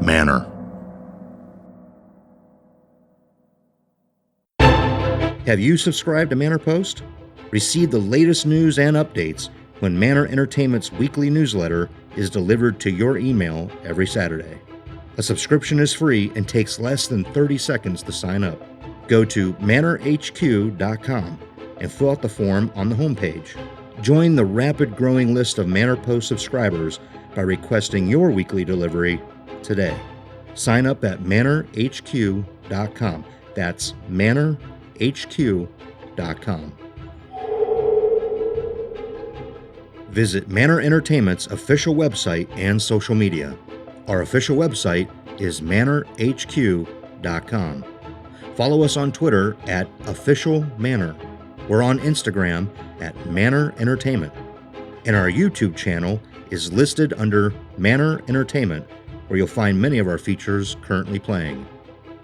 Manor. Have you subscribed to Manor Post? Receive the latest news and updates when Manor Entertainment's weekly newsletter is delivered to your email every Saturday. A subscription is free and takes less than 30 seconds to sign up. Go to manorhq.com and fill out the form on the homepage. Join the rapid growing list of Manor Post subscribers by requesting your weekly delivery today. Sign up at manorhq.com. That's manorhq.com. Visit Manor Entertainment's official website and social media. Our official website is manorhq.com. Follow us on Twitter at officialmanor. We're on Instagram at Manor Entertainment. And our YouTube channel is listed under Manor Entertainment, where you'll find many of our features currently playing.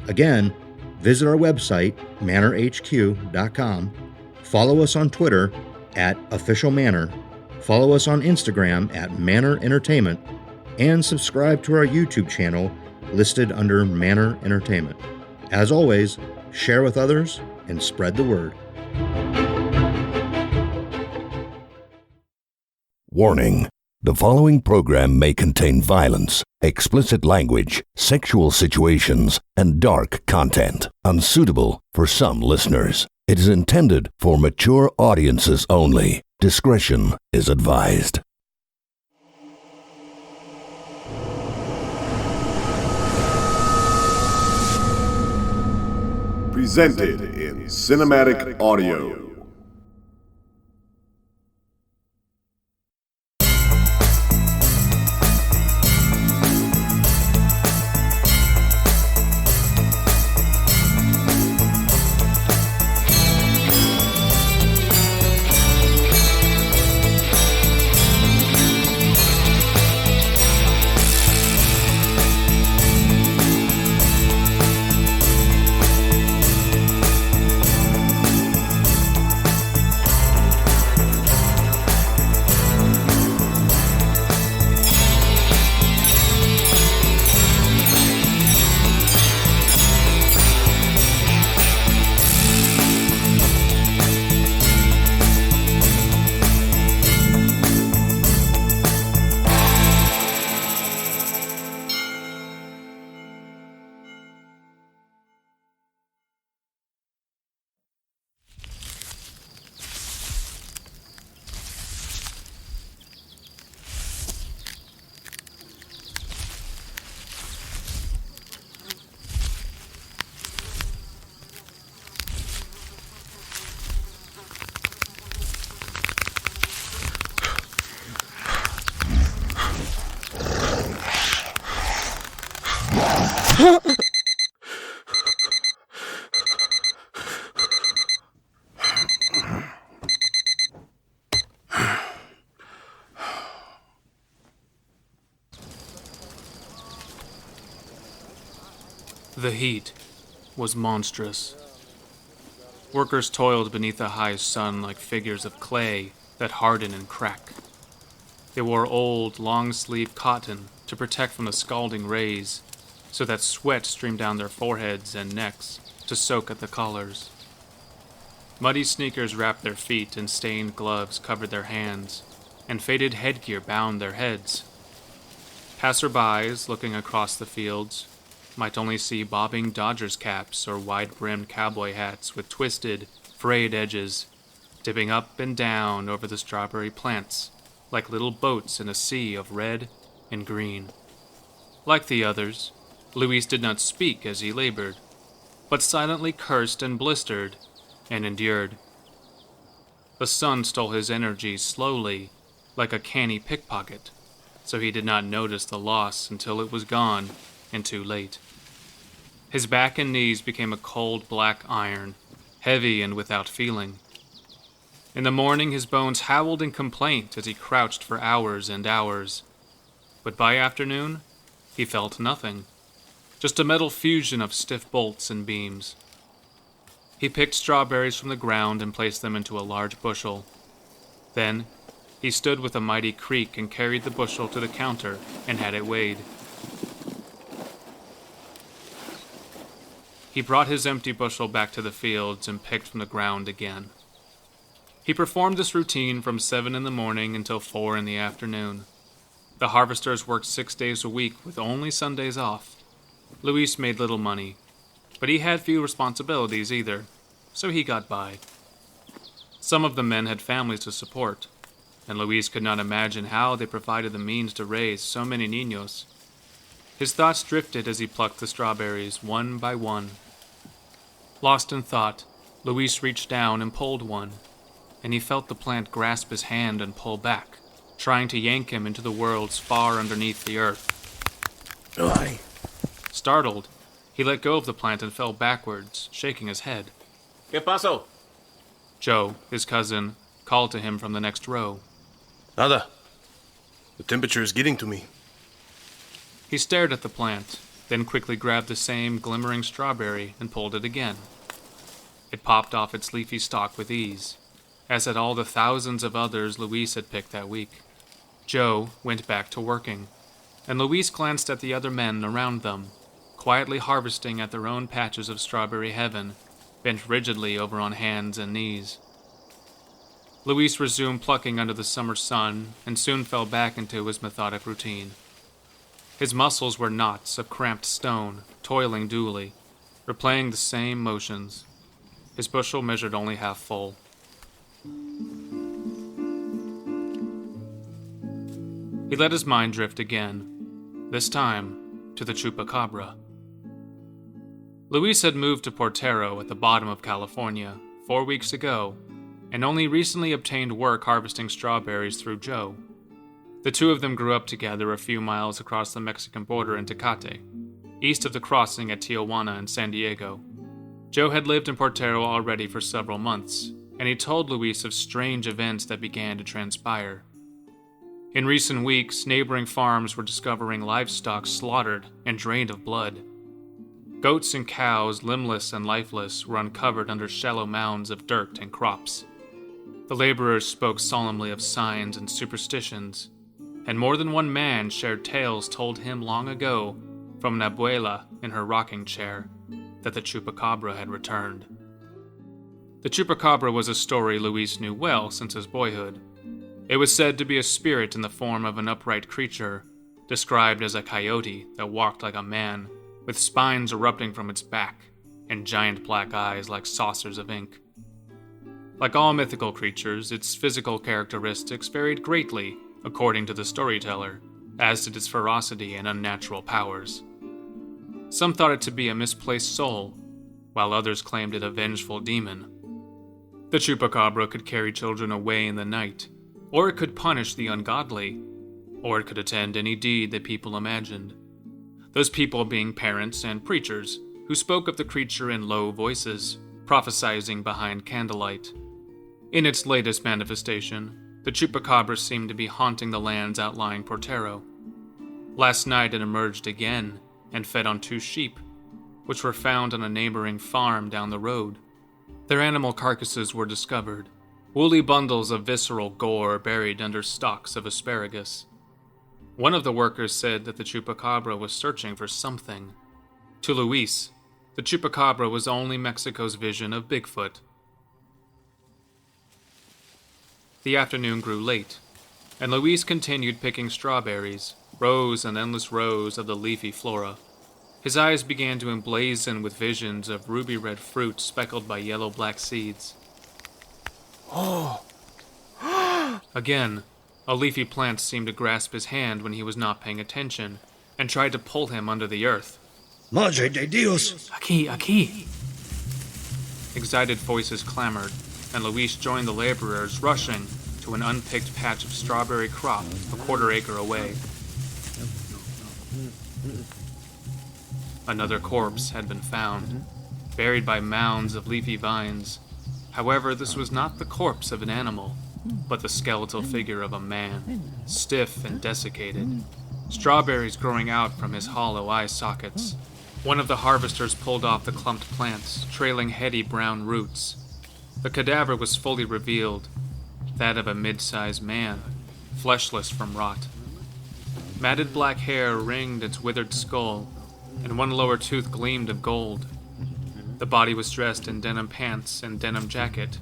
Again, visit our website, manorhq.com. Follow us on Twitter at officialmanor. Follow us on Instagram at Manor Entertainment. And subscribe to our YouTube channel listed under Manor Entertainment. As always, share with others and spread the word. Warning. The following program may contain violence, explicit language, sexual situations, and dark content, unsuitable for some listeners. It is intended for mature audiences only. Discretion is advised. Presented in cinematic audio. The heat was monstrous. Workers toiled beneath the high sun like figures of clay that harden and crack. They wore old, long-sleeved cotton to protect from the scalding rays, so that sweat streamed down their foreheads and necks to soak at the collars. Muddy sneakers wrapped their feet and stained gloves covered their hands, and faded headgear bound their heads. Passerbys, looking across the fields, might only see bobbing Dodgers caps or wide-brimmed cowboy hats with twisted, frayed edges, dipping up and down over the strawberry plants like little boats in a sea of red and green. Like the others, Luis did not speak as he labored, but silently cursed and blistered and endured. The sun stole his energy slowly, like a canny pickpocket, so he did not notice the loss until it was gone and too late. His back and knees became a cold black iron, heavy and without feeling. In the morning his bones howled in complaint as he crouched for hours and hours. But by afternoon, he felt nothing, just a metal fusion of stiff bolts and beams. He picked strawberries from the ground and placed them into a large bushel. Then, he stood with a mighty creak and carried the bushel to the counter and had it weighed. He brought his empty bushel back to the fields and picked from the ground again. He performed this routine from 7 in the morning until 4 in the afternoon. The harvesters worked 6 days a week with only Sundays off. Luis made little money, but he had few responsibilities either, so he got by. Some of the men had families to support, and Luis could not imagine how they provided the means to raise so many niños. His thoughts drifted as he plucked the strawberries one by one. Lost in thought, Luis reached down and pulled one, and he felt the plant grasp his hand and pull back, trying to yank him into the worlds far underneath the earth. Ay. Startled, he let go of the plant and fell backwards, shaking his head. ¿Qué pasó? Joe, his cousin, called to him from the next row. Nada. The temperature is getting to me. He stared at the plant, then quickly grabbed the same glimmering strawberry and pulled it again. It popped off its leafy stalk with ease, as had all the thousands of others Luis had picked that week. Joe went back to working, and Luis glanced at the other men around them, quietly harvesting at their own patches of strawberry heaven, bent rigidly over on hands and knees. Luis resumed plucking under the summer sun and soon fell back into his methodic routine. His muscles were knots of cramped stone, toiling duly, replaying the same motions. His bushel measured only half full. He let his mind drift again, this time to the chupacabra. Luis had moved to Portero at the bottom of California 4 weeks ago, and only recently obtained work harvesting strawberries through Joe. The two of them grew up together a few miles across the Mexican border in Tecate, east of the crossing at Tijuana and San Diego. Joe had lived in Portero already for several months, and he told Luis of strange events that began to transpire. In recent weeks, neighboring farms were discovering livestock slaughtered and drained of blood. Goats and cows, limbless and lifeless, were uncovered under shallow mounds of dirt and crops. The laborers spoke solemnly of signs and superstitions, and more than one man shared tales told him long ago from an abuela in her rocking chair that the chupacabra had returned. The chupacabra was a story Luis knew well since his boyhood. It was said to be a spirit in the form of an upright creature, described as a coyote that walked like a man, with spines erupting from its back and giant black eyes like saucers of ink. Like all mythical creatures, its physical characteristics varied greatly according to the storyteller, as did its ferocity and unnatural powers. Some thought it to be a misplaced soul, while others claimed it a vengeful demon. The chupacabra could carry children away in the night, or it could punish the ungodly, or it could attend any deed that people imagined. Those people being parents and preachers, who spoke of the creature in low voices, prophesizing behind candlelight. In its latest manifestation, the chupacabra seemed to be haunting the lands outlying Portero. Last night it emerged again and fed on 2 sheep, which were found on a neighboring farm down the road. Their animal carcasses were discovered, woolly bundles of visceral gore buried under stalks of asparagus. One of the workers said that the chupacabra was searching for something. To Luis, the chupacabra was only Mexico's vision of Bigfoot. The afternoon grew late, and Luis continued picking strawberries, rows and endless rows of the leafy flora. His eyes began to emblazon with visions of ruby-red fruit speckled by yellow-black seeds. Oh! Again, a leafy plant seemed to grasp his hand when he was not paying attention, and tried to pull him under the earth. Madre de Dios! Aquí! Excited voices clamored, and Luis joined the laborers, rushing to an unpicked patch of strawberry crop a quarter-acre away. Another corpse had been found, buried by mounds of leafy vines. However, this was not the corpse of an animal, but the skeletal figure of a man, stiff and desiccated, strawberries growing out from his hollow eye sockets. One of the harvesters pulled off the clumped plants, trailing heady brown roots. The cadaver was fully revealed, that of a mid-sized man, fleshless from rot. Matted black hair ringed its withered skull, and one lower tooth gleamed of gold. The body was dressed in denim pants and denim jacket,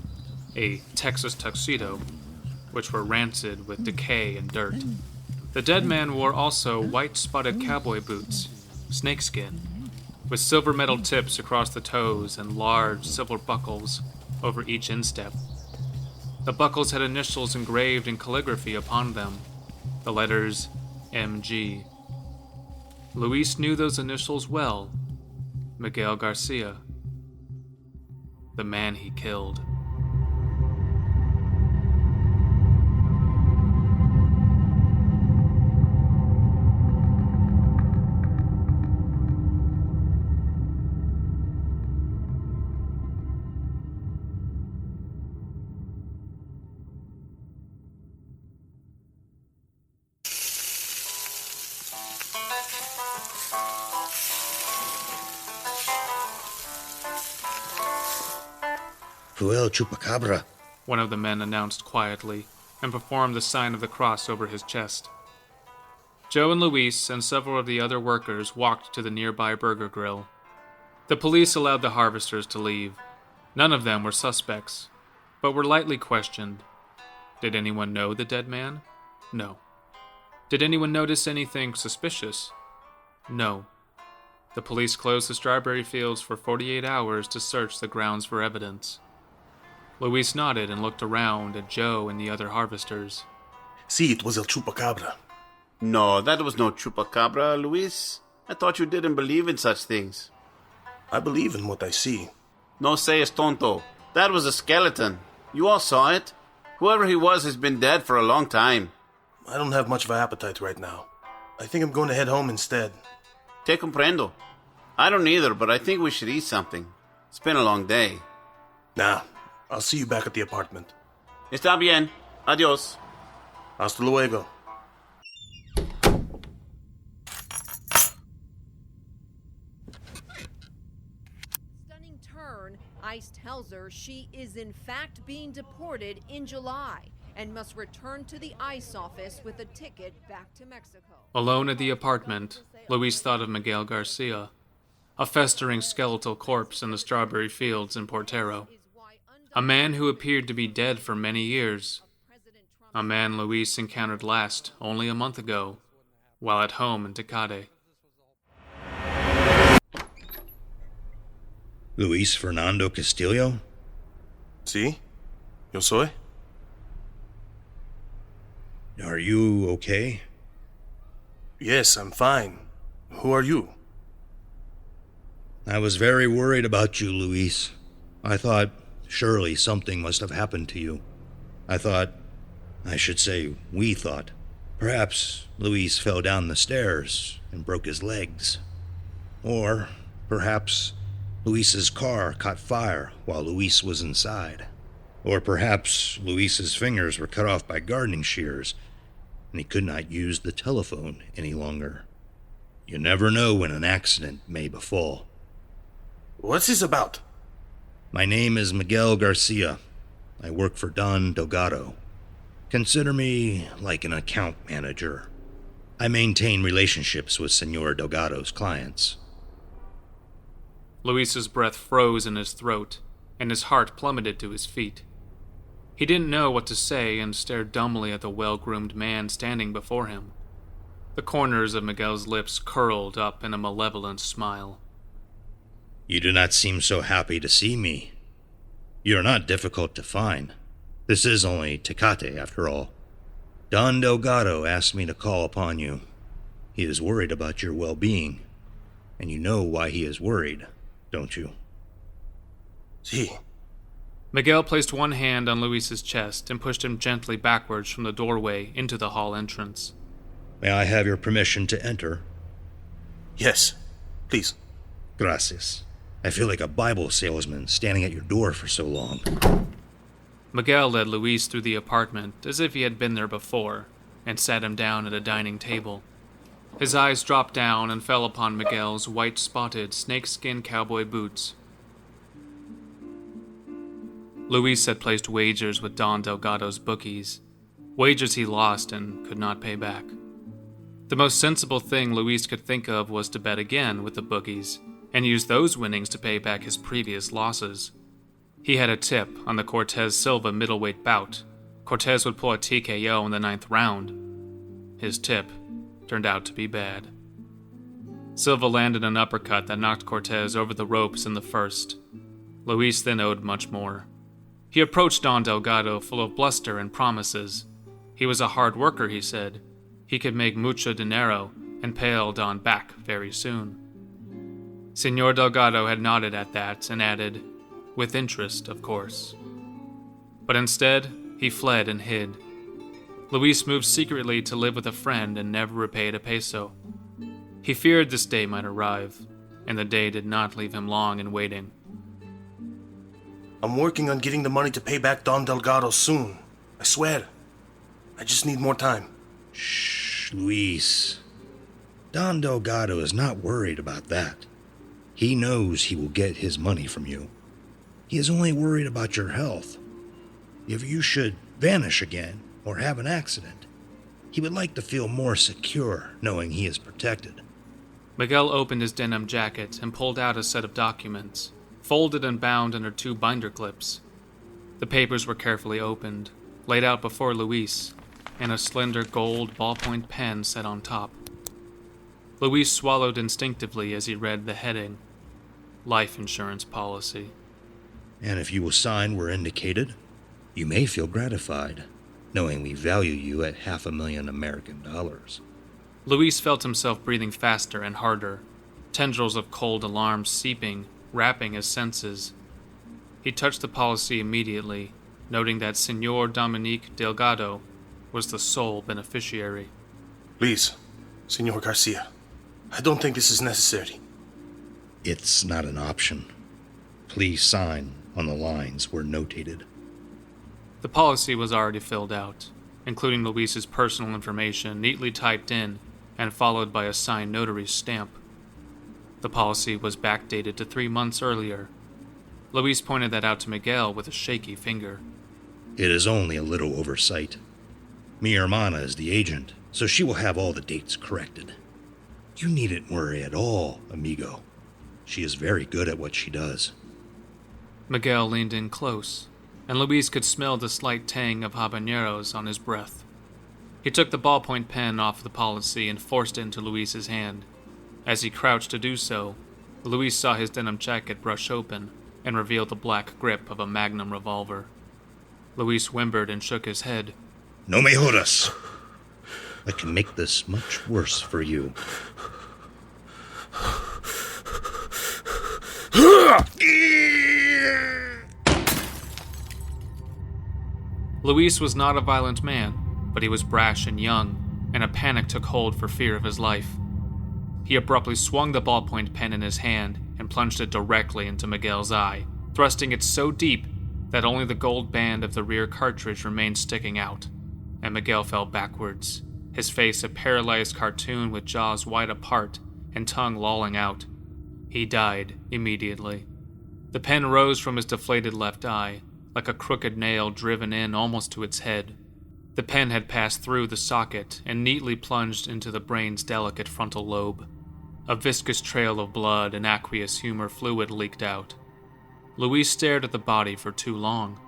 a Texas tuxedo, which were rancid with decay and dirt. The dead man wore also white-spotted cowboy boots, snakeskin, with silver metal tips across the toes and large silver buckles over each instep. The buckles had initials engraved in calligraphy upon them, the letters MG. Luis knew those initials well. Miguel Garcia, the man he killed. Fuel Chupacabra. One of the men announced quietly and performed the sign of the cross over his chest. Joe and Luis and several of the other workers walked to the nearby burger grill. The police allowed the harvesters to leave. None of them were suspects, but were lightly questioned. Did anyone know the dead man? No. Did anyone notice anything suspicious? No. The police closed the strawberry fields for 48 hours to search the grounds for evidence. Luis nodded and looked around at Joe and the other harvesters. See, it was El Chupacabra. No, that was no chupacabra, Luis. I thought you didn't believe in such things. I believe in what I see. No seas tonto. That was a skeleton. You all saw it. Whoever he was has been dead for a long time. I don't have much of an appetite right now. I think I'm going to head home instead. Te comprendo. I don't either, but I think we should eat something. It's been a long day. Nah, I'll see you back at the apartment. Está bien. Adiós. Hasta luego. Stunning turn, ICE tells her she is in fact being deported in July and must return to the ICE office with a ticket back to Mexico. Alone at the apartment, Luis thought of Miguel Garcia, a festering skeletal corpse in the strawberry fields in Portero. A man who appeared to be dead for many years. A man Luis encountered last only a month ago, while at home in Tecate. Luis Fernando Castillo? Sí? Yo soy? Are you okay? Yes, I'm fine. Who are you? I was very worried about you, Luis. I thought surely something must have happened to you. We thought. Perhaps Luis fell down the stairs and broke his legs. Or perhaps Luis's car caught fire while Luis was inside. Or perhaps Luis's fingers were cut off by gardening shears and he could not use the telephone any longer. You never know when an accident may befall. What's this about? My name is Miguel Garcia. I work for Don Delgado. Consider me like an account manager. I maintain relationships with Senor Delgado's clients. Luis's breath froze in his throat, and his heart plummeted to his feet. He didn't know what to say and stared dumbly at the well-groomed man standing before him. The corners of Miguel's lips curled up in a malevolent smile. You do not seem so happy to see me. You are not difficult to find. This is only Tecate, after all. Don Delgado asked me to call upon you. He is worried about your well-being, and you know why he is worried, don't you? Sí. Miguel placed one hand on Luis's chest and pushed him gently backwards from the doorway into the hall entrance. May I have your permission to enter? Yes, please. Gracias. I feel like a Bible salesman standing at your door for so long. Miguel led Luis through the apartment as if he had been there before, and sat him down at a dining table. His eyes dropped down and fell upon Miguel's white-spotted snakeskin cowboy boots. Luis had placed wagers with Don Delgado's bookies, wagers he lost and could not pay back. The most sensible thing Luis could think of was to bet again with the bookies, and used those winnings to pay back his previous losses. He had a tip on the Cortez Silva middleweight bout. Cortez would pull a TKO in the 9th round. His tip turned out to be bad. Silva landed an uppercut that knocked Cortez over the ropes in the 1st. Luis then owed much more. He approached Don Delgado full of bluster and promises. He was a hard worker, he said. He could make mucho dinero and pay El Don back very soon. Senor Delgado had nodded at that and added, with interest, of course. But instead, he fled and hid. Luis moved secretly to live with a friend and never repaid a peso. He feared this day might arrive, and the day did not leave him long in waiting. I'm working on getting the money to pay back Don Delgado soon. I swear. I just need more time. Shh, Luis. Don Delgado is not worried about that. He knows he will get his money from you. He is only worried about your health. If you should vanish again or have an accident, he would like to feel more secure knowing he is protected. Miguel opened his denim jacket and pulled out a set of documents, folded and bound under 2 binder clips. The papers were carefully opened, laid out before Luis, and a slender gold ballpoint pen set on top. Luis swallowed instinctively as he read the heading, Life Insurance Policy. And if you will sign where indicated, you may feel gratified, knowing we value you at $500,000 American dollars. Luis felt himself breathing faster and harder, tendrils of cold alarm seeping, wrapping his senses. He touched the policy immediately, noting that Senor Dominique Delgado was the sole beneficiary. Please, Senor Garcia, I don't think this is necessary. It's not an option. Please sign on the lines where notated. The policy was already filled out, including Luis's personal information neatly typed in and followed by a signed notary's stamp. The policy was backdated to 3 months earlier. Luis pointed that out to Miguel with a shaky finger. It is only a little oversight. Mi hermana is the agent, so she will have all the dates corrected. You needn't worry at all, amigo. She is very good at what she does. Miguel leaned in close, and Luis could smell the slight tang of habaneros on his breath. He took the ballpoint pen off the policy and forced it into Luis's hand. As he crouched to do so, Luis saw his denim jacket brush open and reveal the black grip of a Magnum revolver. Luis whimpered and shook his head. No me jodas. I can make this much worse for you. Luis was not a violent man, but he was brash and young, and a panic took hold for fear of his life. He abruptly swung the ballpoint pen in his hand and plunged it directly into Miguel's eye, thrusting it so deep that only the gold band of the rear cartridge remained sticking out, and Miguel fell backwards, his face a paralyzed cartoon with jaws wide apart and tongue lolling out. He died immediately. The pen rose from his deflated left eye, like a crooked nail driven in almost to its head. The pen had passed through the socket and neatly plunged into the brain's delicate frontal lobe. A viscous trail of blood and aqueous humor fluid leaked out. Luis stared at the body for too long.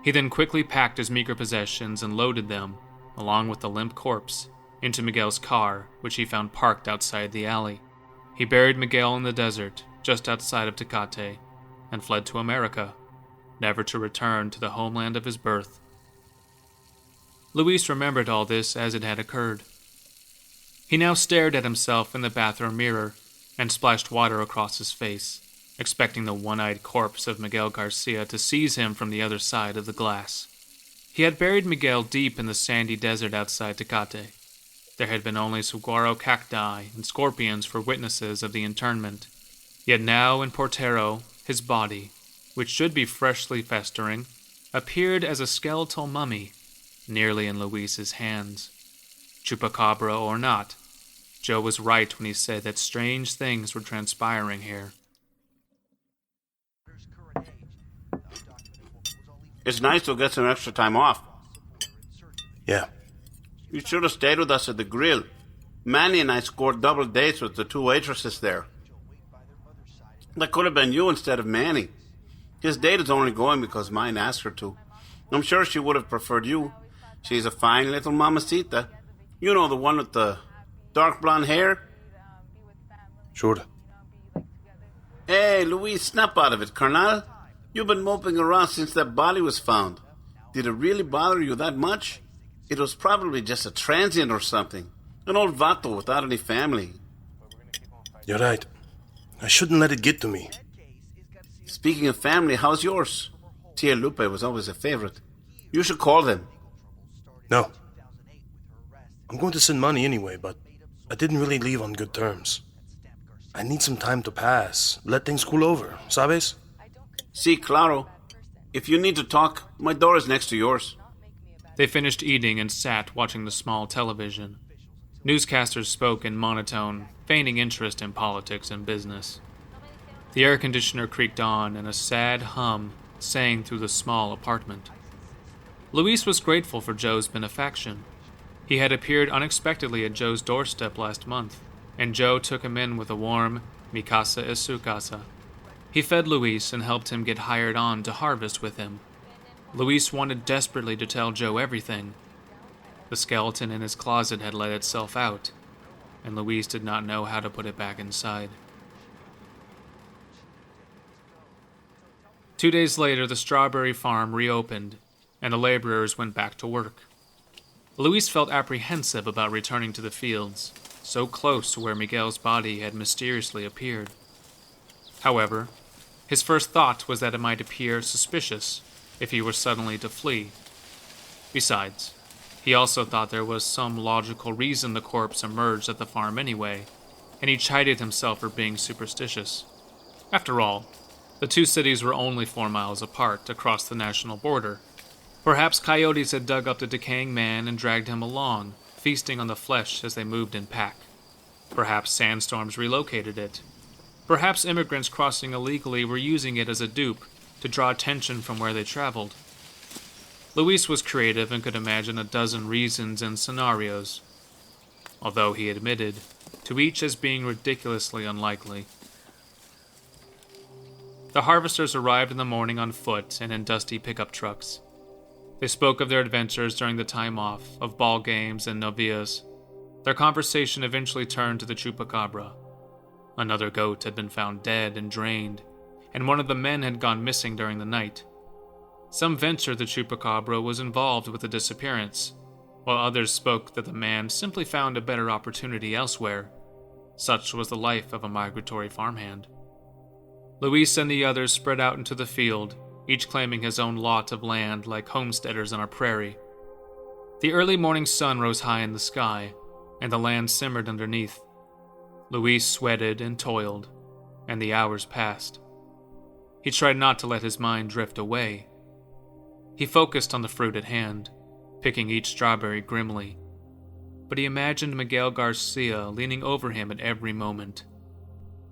He then quickly packed his meager possessions and loaded them, along with the limp corpse, into Miguel's car, which he found parked outside the alley. He buried Miguel in the desert, just outside of Tecate, and fled to America, never to return to the homeland of his birth. Luis remembered all this as it had occurred. He now stared at himself in the bathroom mirror and splashed water across his face, expecting the one-eyed corpse of Miguel Garcia to seize him from the other side of the glass. He had buried Miguel deep in the sandy desert outside Tecate. There had been only saguaro cacti and scorpions for witnesses of the internment. Yet now in Portero, his body, which should be freshly festering, appeared as a skeletal mummy, nearly in Luis's hands. Chupacabra or not, Joe was right when he said that strange things were transpiring here. It's nice to get some extra time off. Yeah. You should have stayed with us at the grill. Manny and I scored double dates with the 2 waitresses there. That could have been you instead of Manny. His date is only going because mine asked her to. I'm sure she would have preferred you. She's a fine little mamacita. You know, the one with the dark blonde hair? Sure. Hey, Luis, snap out of it, Colonel. You've been moping around since that body was found. Did it really bother you that much? It was probably just a transient or something. An old vato without any family. You're right. I shouldn't let it get to me. Speaking of family, how's yours? Tia Lupe was always a favorite. You should call them. No. I'm going to send money anyway, but I didn't really leave on good terms. I need some time to pass. Let things cool over, ¿sabes? Sí, claro. If you need to talk, my door is next to yours. They finished eating and sat watching the small television. Newscasters spoke in monotone, feigning interest in politics and business. The air conditioner creaked on, and a sad hum sang through the small apartment. Luis was grateful for Joe's benefaction. He had appeared unexpectedly at Joe's doorstep last month, and Joe took him in with a warm, "Mi casa es su casa." He fed Luis and helped him get hired on to harvest with him. Luis wanted desperately to tell Joe everything. The skeleton in his closet had let itself out, and Luis did not know how to put it back inside. 2 days later, the strawberry farm reopened, and the laborers went back to work. Luis felt apprehensive about returning to the fields, so close to where Miguel's body had mysteriously appeared. However, his first thought was that it might appear suspicious if he were suddenly to flee. Besides, he also thought there was some logical reason the corpse emerged at the farm anyway, and he chided himself for being superstitious. After all, the two cities were only 4 miles apart across the national border. Perhaps coyotes had dug up the decaying man and dragged him along, feasting on the flesh as they moved in pack. Perhaps sandstorms relocated it. Perhaps immigrants crossing illegally were using it as a dupe to draw attention from where they traveled. Luis was creative and could imagine a dozen reasons and scenarios, although he admitted to each as being ridiculously unlikely. The harvesters arrived in the morning on foot and in dusty pickup trucks. They spoke of their adventures during the time off, of ball games and novias. Their conversation eventually turned to the chupacabra. Another goat had been found dead and drained, and one of the men had gone missing during the night. Some ventured the chupacabra was involved with the disappearance, while others spoke that the man simply found a better opportunity elsewhere. Such was the life of a migratory farmhand. Luis and the others spread out into the field, each claiming his own lot of land like homesteaders on a prairie. The early morning sun rose high in the sky, and the land simmered underneath. Luis sweated and toiled, and the hours passed. He tried not to let his mind drift away. He focused on the fruit at hand, picking each strawberry grimly. But he imagined Miguel Garcia leaning over him at every moment.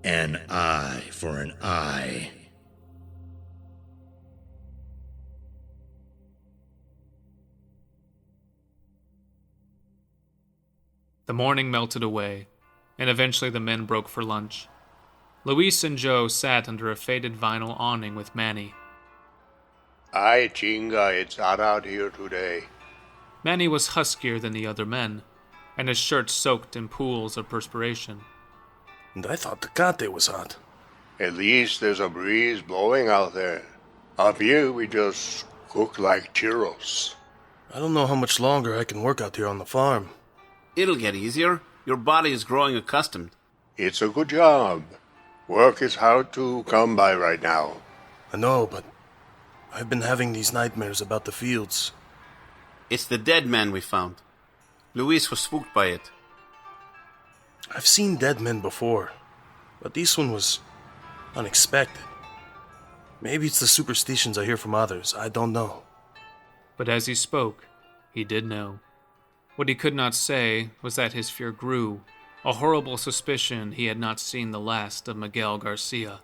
An eye for an eye. The morning melted away, and eventually the men broke for lunch. Luis and Joe sat under a faded vinyl awning with Manny. Ay, chinga, it's hot out here today. Manny was huskier than the other men, and his shirt soaked in pools of perspiration. And I thought Tecate was hot. At least there's a breeze blowing out there. Up here, we just cook like churros. I don't know how much longer I can work out here on the farm. It'll get easier. Your body is growing accustomed. It's a good job. Work is hard to come by right now. I know, but I've been having these nightmares about the fields. It's the dead man we found. Luis was spooked by it. I've seen dead men before, but this one was unexpected. Maybe it's the superstitions I hear from others. I don't know. But as he spoke, he did know. What he could not say was that his fear grew, a horrible suspicion he had not seen the last of Miguel Garcia.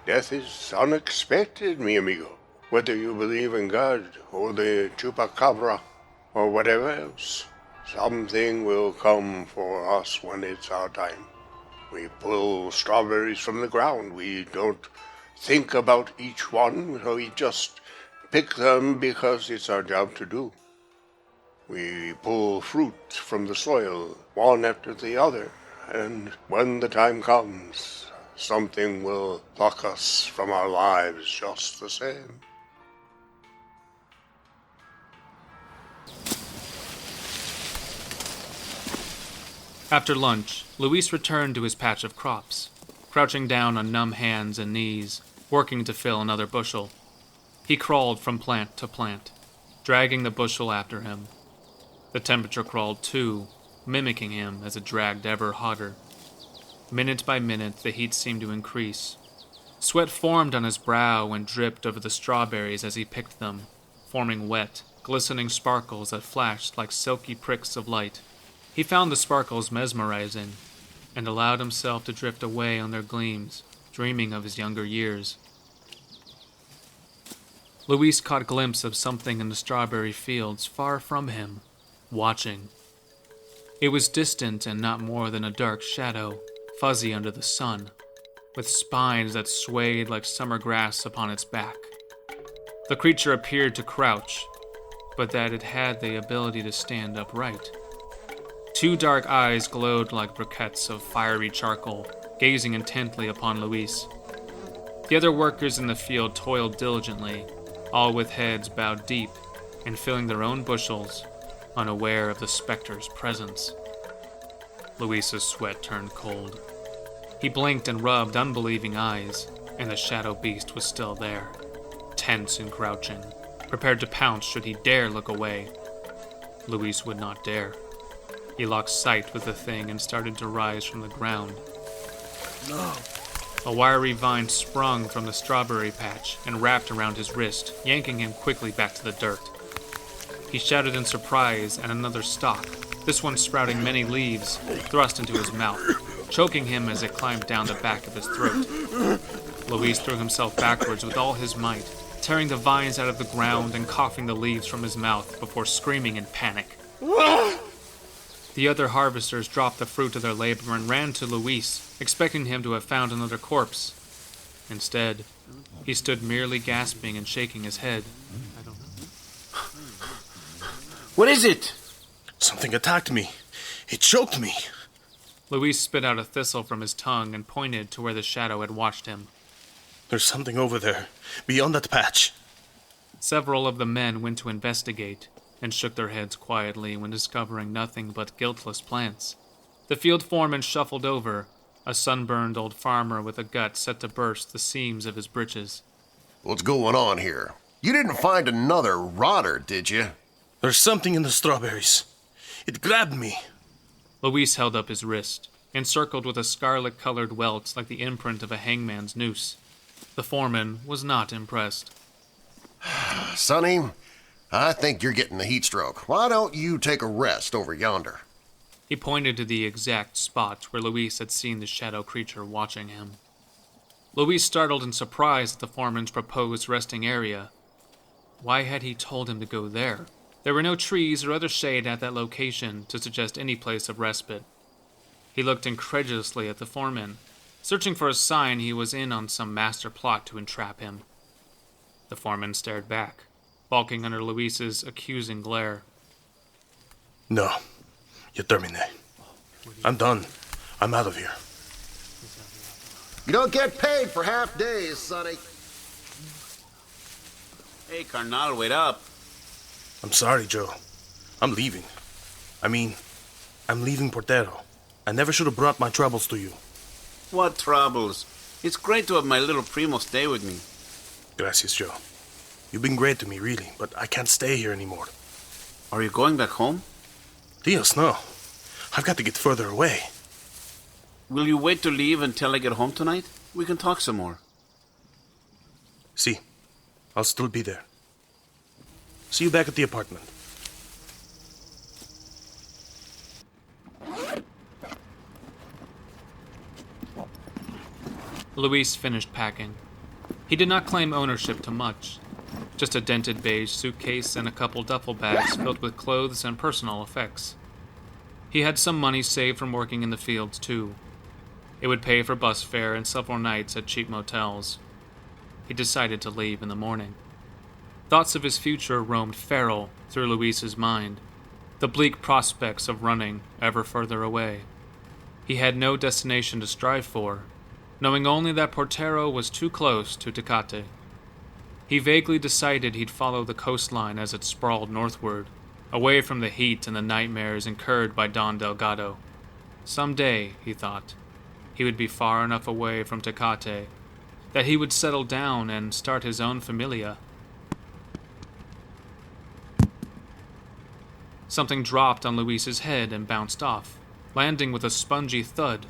Death is unexpected, mi amigo. Whether you believe in God, or the chupacabra, or whatever else, something will come for us when it's our time. We pull strawberries from the ground. We don't think about each one, so we just pick them because it's our job to do. We pull fruit from the soil, one after the other, and when the time comes, something will pluck us from our lives just the same. After lunch, Luis returned to his patch of crops, crouching down on numb hands and knees, working to fill another bushel. He crawled from plant to plant, dragging the bushel after him. The temperature crawled too, mimicking him as it dragged ever hotter. Minute by minute, the heat seemed to increase. Sweat formed on his brow and dripped over the strawberries as he picked them, forming wet, glistening sparkles that flashed like silky pricks of light. He found the sparkles mesmerizing, and allowed himself to drift away on their gleams, dreaming of his younger years. Luis caught a glimpse of something in the strawberry fields far from him, watching. It was distant and not more than a dark shadow, fuzzy under the sun, with spines that swayed like summer grass upon its back. The creature appeared to crouch, but that it had the ability to stand upright. Two dark eyes glowed like briquettes of fiery charcoal, gazing intently upon Luis. The other workers in the field toiled diligently, all with heads bowed deep and filling their own bushels, unaware of the specter's presence. Luis's sweat turned cold. He blinked and rubbed unbelieving eyes, and the shadow beast was still there, tense and crouching, prepared to pounce should he dare look away. Luis would not dare. He locked sight with the thing and started to rise from the ground. No. A wiry vine sprung from the strawberry patch and wrapped around his wrist, yanking him quickly back to the dirt. He shouted in surprise, and another stalk, this one sprouting many leaves, thrust into his mouth, choking him as it climbed down the back of his throat. Luis threw himself backwards with all his might, tearing the vines out of the ground and coughing the leaves from his mouth before screaming in panic. The other harvesters dropped the fruit of their labor and ran to Luis, expecting him to have found another corpse. Instead, he stood merely gasping and shaking his head. What is it? Something attacked me. It choked me. Luis spit out a thistle from his tongue and pointed to where the shadow had watched him. There's something over there, beyond that patch. Several of the men went to investigate, and shook their heads quietly when discovering nothing but guiltless plants. The field foreman shuffled over, a sunburned old farmer with a gut set to burst the seams of his breeches. What's going on here? You didn't find another rotter, did you? There's something in the strawberries. It grabbed me. Luis held up his wrist, encircled with a scarlet-colored welt like the imprint of a hangman's noose. The foreman was not impressed. Sonny, I think you're getting the heat stroke. Why don't you take a rest over yonder? He pointed to the exact spot where Luis had seen the shadow creature watching him. Luis startled and surprised at the foreman's proposed resting area. Why had he told him to go there? There were no trees or other shade at that location to suggest any place of respite. He looked incredulously at the foreman, searching for a sign he was in on some master plot to entrap him. The foreman stared back, balking under Luis's accusing glare. No. You terminate. I'm done. I'm out of here. You don't get paid for half days, Sonny. Hey, Carnal, wait up. I'm sorry, Joe. I'm leaving. I'm leaving Portero. I never should have brought my troubles to you. What troubles? It's great to have my little primo stay with me. Gracias, Joe. You've been great to me, really, but I can't stay here anymore. Are you going back home? Dios, no. I've got to get further away. Will you wait to leave until I get home tonight? We can talk some more. See, I'll still be there. See you back at the apartment. Luis finished packing. He did not claim ownership to much. Just a dented beige suitcase and a couple duffel bags filled with clothes and personal effects. He had some money saved from working in the fields, too. It would pay for bus fare and several nights at cheap motels. He decided to leave in the morning. Thoughts of his future roamed feral through Luis's mind, the bleak prospects of running ever further away. He had no destination to strive for, knowing only that Portero was too close to Tecate. He vaguely decided he'd follow the coastline as it sprawled northward, away from the heat and the nightmares incurred by Don Delgado. Someday, he thought, he would be far enough away from Tecate that he would settle down and start his own familia. Something dropped on Luis's head and bounced off, landing with a spongy thud.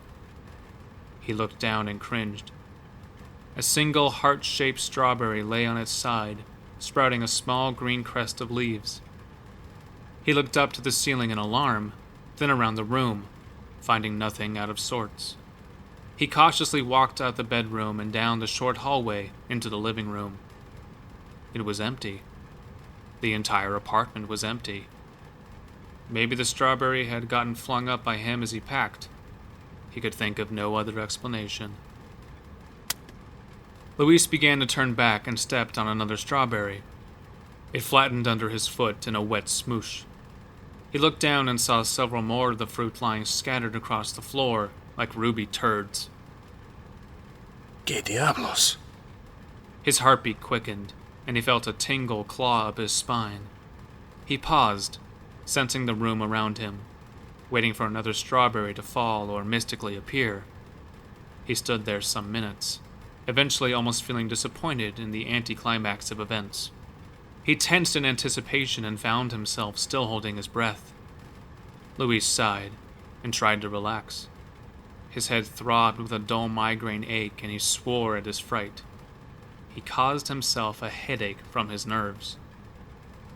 He looked down and cringed. A single heart-shaped strawberry lay on its side, sprouting a small green crest of leaves. He looked up to the ceiling in alarm, then around the room, finding nothing out of sorts. He cautiously walked out the bedroom and down the short hallway into the living room. It was empty. The entire apartment was empty. Maybe the strawberry had gotten flung up by him as he packed. He could think of no other explanation. Luis began to turn back and stepped on another strawberry. It flattened under his foot in a wet smoosh. He looked down and saw several more of the fruit lying scattered across the floor like ruby turds. Que diablos? His heartbeat quickened, and he felt a tingle claw up his spine. He paused, sensing the room around him, waiting for another strawberry to fall or mystically appear. He stood there some minutes, eventually almost feeling disappointed in the anticlimax of events. He tensed in anticipation and found himself still holding his breath. Luis sighed and tried to relax. His head throbbed with a dull migraine ache, and he swore at his fright. He caused himself a headache from his nerves.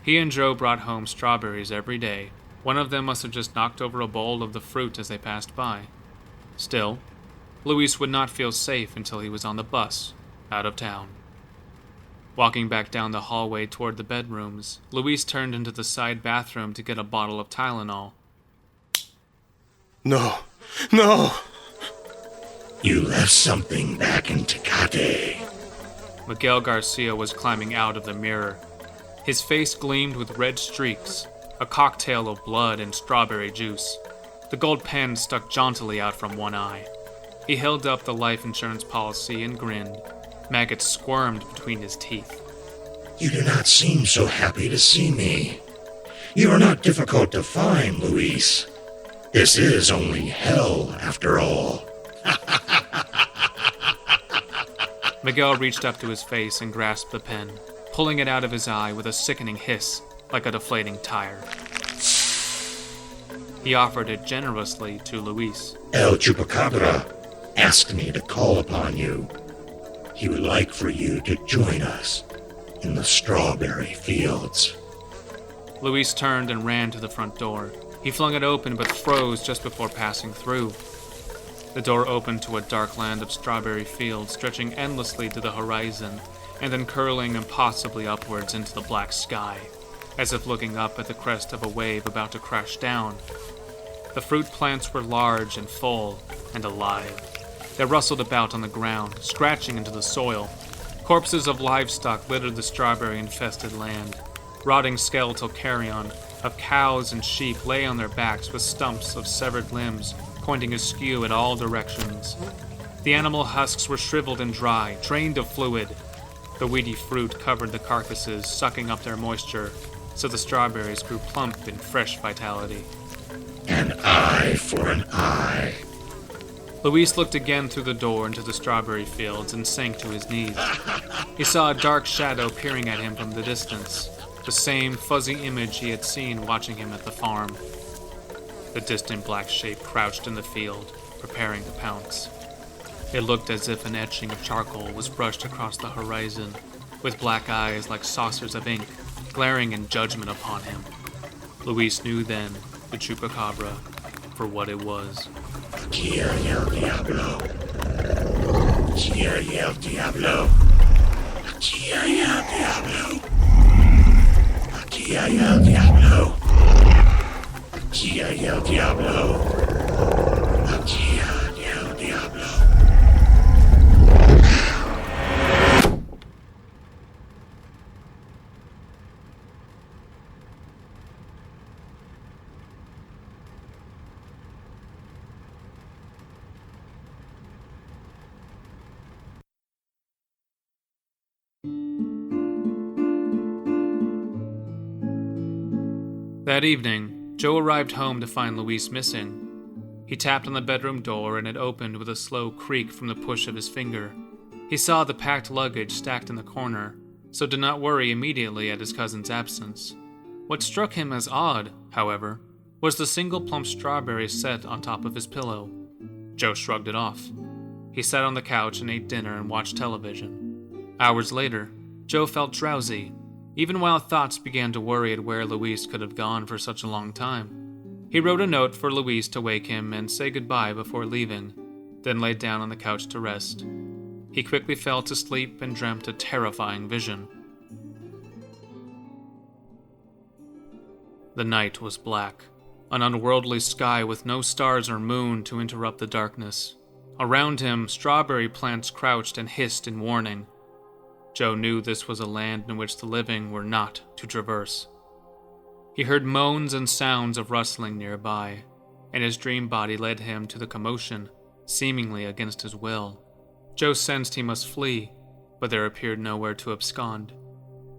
He and Joe brought home strawberries every day. One of them must have just knocked over a bowl of the fruit as they passed by. Still, Luis would not feel safe until he was on the bus, out of town. Walking back down the hallway toward the bedrooms, Luis turned into the side bathroom to get a bottle of Tylenol. No! No! You left something back in Tecate. Miguel Garcia was climbing out of the mirror. His face gleamed with red streaks, a cocktail of blood and strawberry juice. The gold pen stuck jauntily out from one eye. He held up the life insurance policy and grinned. Maggots squirmed between his teeth. You do not seem so happy to see me. You are not difficult to find, Luis. This is only hell, after all. Miguel reached up to his face and grasped the pen, pulling it out of his eye with a sickening hiss, like a deflating tire. He offered it generously to Luis. El Chupacabra asked me to call upon you. He would like for you to join us in the strawberry fields. Luis turned and ran to the front door. He flung it open but froze just before passing through. The door opened to a dark land of strawberry fields stretching endlessly to the horizon and then curling impossibly upwards into the black sky, as if looking up at the crest of a wave about to crash down. The fruit plants were large and full and alive. They rustled about on the ground, scratching into the soil. Corpses of livestock littered the strawberry-infested land. Rotting skeletal carrion of cows and sheep lay on their backs with stumps of severed limbs pointing askew in all directions. The animal husks were shriveled and dry, drained of fluid. The weedy fruit covered the carcasses, sucking up their moisture, so the strawberries grew plump in fresh vitality. An eye for an eye. Luis looked again through the door into the strawberry fields and sank to his knees. He saw a dark shadow peering at him from the distance, the same fuzzy image he had seen watching him at the farm. The distant black shape crouched in the field, preparing to pounce. It looked as if an etching of charcoal was brushed across the horizon, with black eyes like saucers of ink, glaring in judgment upon him. Luis knew then the Chupacabra for what it was. Aquí hay el diablo. Aquí hay el diablo. Aquí hay el diablo. Aquí hay el diablo. Aquí hay el diablo. Aquí hay el diablo. That evening, Joe arrived home to find Luis missing. He tapped on the bedroom door and it opened with a slow creak from the push of his finger. He saw the packed luggage stacked in the corner, so did not worry immediately at his cousin's absence. What struck him as odd, however, was the single plump strawberry set on top of his pillow. Joe shrugged it off. He sat on the couch and ate dinner and watched television. Hours later, Joe felt drowsy, even while thoughts began to worry at where Luis could have gone for such a long time. He wrote a note for Luis to wake him and say goodbye before leaving, then laid down on the couch to rest. He quickly fell to sleep and dreamt a terrifying vision. The night was black, an unworldly sky with no stars or moon to interrupt the darkness. Around him, strawberry plants crouched and hissed in warning. Joe knew this was a land in which the living were not to traverse. He heard moans and sounds of rustling nearby, and his dream body led him to the commotion, seemingly against his will. Joe sensed he must flee, but there appeared nowhere to abscond.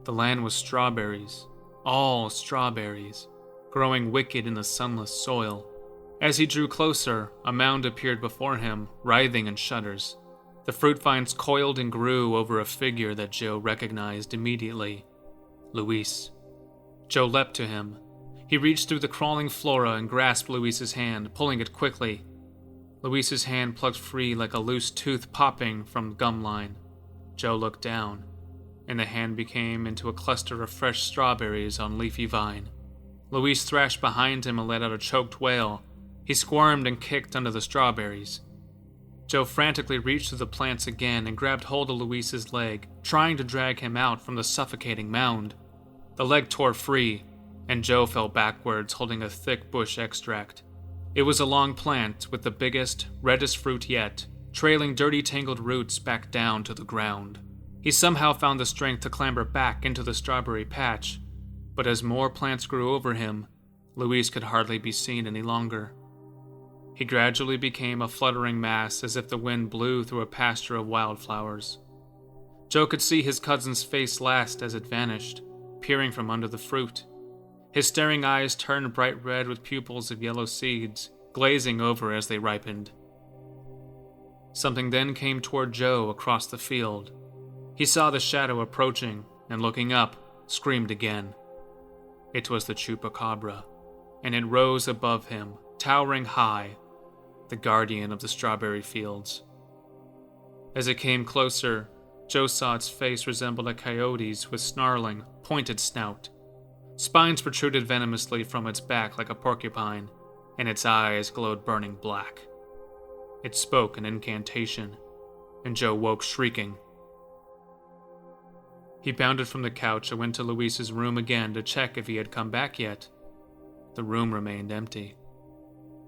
The land was strawberries, all strawberries, growing wicked in the sunless soil. As he drew closer, a mound appeared before him, writhing in shudders. The fruit vines coiled and grew over a figure that Joe recognized immediately. Luis. Joe leapt to him. He reached through the crawling flora and grasped Luis's hand, pulling it quickly. Luis's hand plucked free like a loose tooth popping from the gum line. Joe looked down, and the hand became into a cluster of fresh strawberries on leafy vine. Luis thrashed behind him and let out a choked wail. He squirmed and kicked under the strawberries. Joe frantically reached through the plants again and grabbed hold of Luis's leg, trying to drag him out from the suffocating mound. The leg tore free, and Joe fell backwards holding a thick bush extract. It was a long plant with the biggest, reddest fruit yet, trailing dirty tangled roots back down to the ground. He somehow found the strength to clamber back into the strawberry patch, but as more plants grew over him, Luis could hardly be seen any longer. He gradually became a fluttering mass as if the wind blew through a pasture of wildflowers. Joe could see his cousin's face last as it vanished, peering from under the fruit. His staring eyes turned bright red with pupils of yellow seeds, glazing over as they ripened. Something then came toward Joe across the field. He saw the shadow approaching, and looking up, screamed again. It was the chupacabra, and it rose above him, towering high, the guardian of the strawberry fields. As it came closer, Joe saw its face resembled a coyote's with snarling, pointed snout. Spines protruded venomously from its back like a porcupine, and its eyes glowed burning black. It spoke an incantation, and Joe woke shrieking. He bounded from the couch and went to Luis's room again to check if he had come back yet. The room remained empty.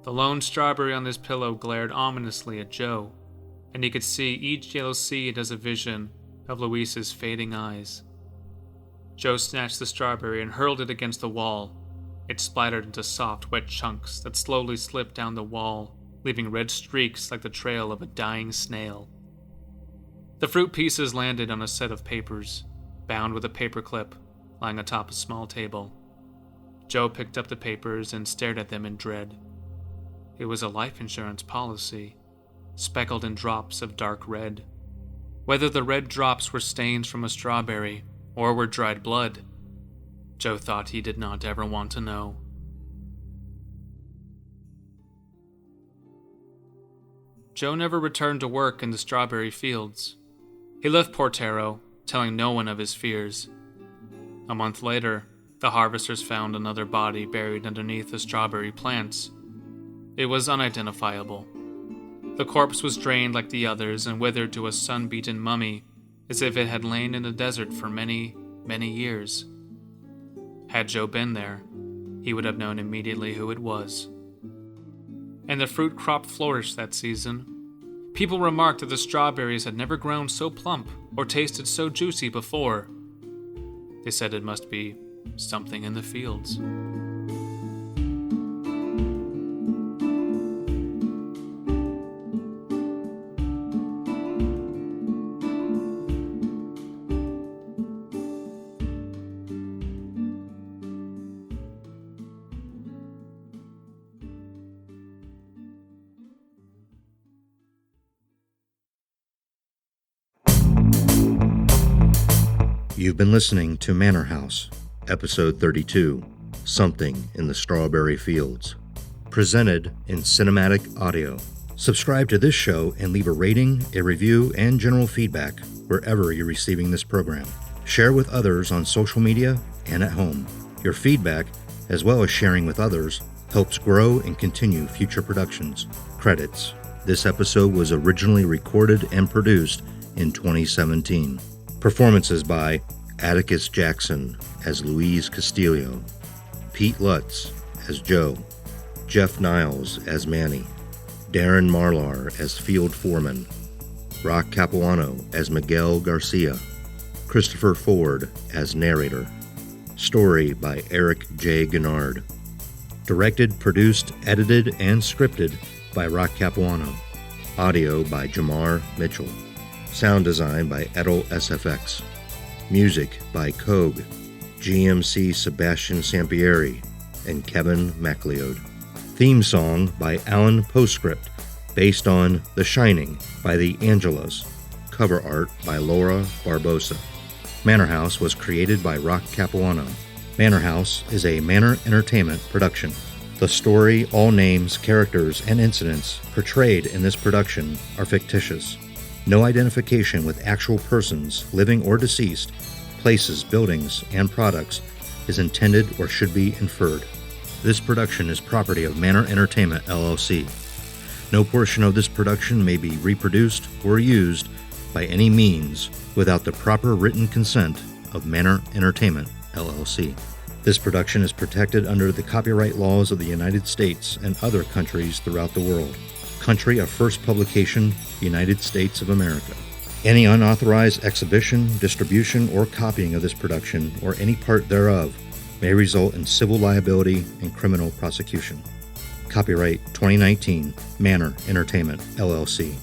The lone strawberry on his pillow glared ominously at Joe, and he could see each yellow seed as a vision of Luis's fading eyes. Joe snatched the strawberry and hurled it against the wall. It splattered into soft, wet chunks that slowly slipped down the wall, leaving red streaks like the trail of a dying snail. The fruit pieces landed on a set of papers, bound with a paperclip, lying atop a small table. Joe picked up the papers and stared at them in dread. It was a life insurance policy, speckled in drops of dark red. Whether the red drops were stains from a strawberry or were dried blood, Joe thought he did not ever want to know. Joe never returned to work in the strawberry fields. He left Portero, telling no one of his fears. A month later, the harvesters found another body buried underneath the strawberry plants. It was unidentifiable. The corpse was drained like the others and withered to a sun-beaten mummy, as if it had lain in the desert for many, many years. Had Joe been there, he would have known immediately who it was. And the fruit crop flourished that season. People remarked that the strawberries had never grown so plump or tasted so juicy before. They said it must be something in the fields. You've been listening to Manor House, Episode 32, Something in the Strawberry Fields, presented in cinematic audio. Subscribe to this show and leave a rating, a review, and general feedback wherever you're receiving this program. Share with others on social media and at home. Your feedback, as well as sharing with others, helps grow and continue future productions. Credits. This episode was originally recorded and produced in 2017. Performances by Atticus Jackson as Luis Castillo, Pete Lutz as Joe, Jeff Niles as Manny, Darren Marlar as Field Foreman, Rock Capuano as Miguel Garcia, Christopher Ford as narrator. Story by Eric J. Gennard. Directed, produced, edited, and scripted by Rock Capuano. Audio by Jamar Mitchell. Sound design by EttalSFX. Music by Kogue, GMC Sebastian Sampieri, and Kevin MacLeod. Theme song by Alan Postscript, based on The Shining by the Angelos. Cover art by Laura Barbosa. Manor House was created by Rock Capuano. Manor House is a Manor Entertainment production. The story, all names, characters, and incidents portrayed in this production are fictitious. No identification with actual persons, living or deceased, places, buildings, and products is intended or should be inferred. This production is property of Manor Entertainment, LLC. No portion of this production may be reproduced or used by any means without the proper written consent of Manor Entertainment, LLC. This production is protected under the copyright laws of the United States and other countries throughout the world. Country of first publication, United States of America. Any unauthorized exhibition, distribution, or copying of this production, or any part thereof, may result in civil liability and criminal prosecution. Copyright 2019, Manor Entertainment, LLC.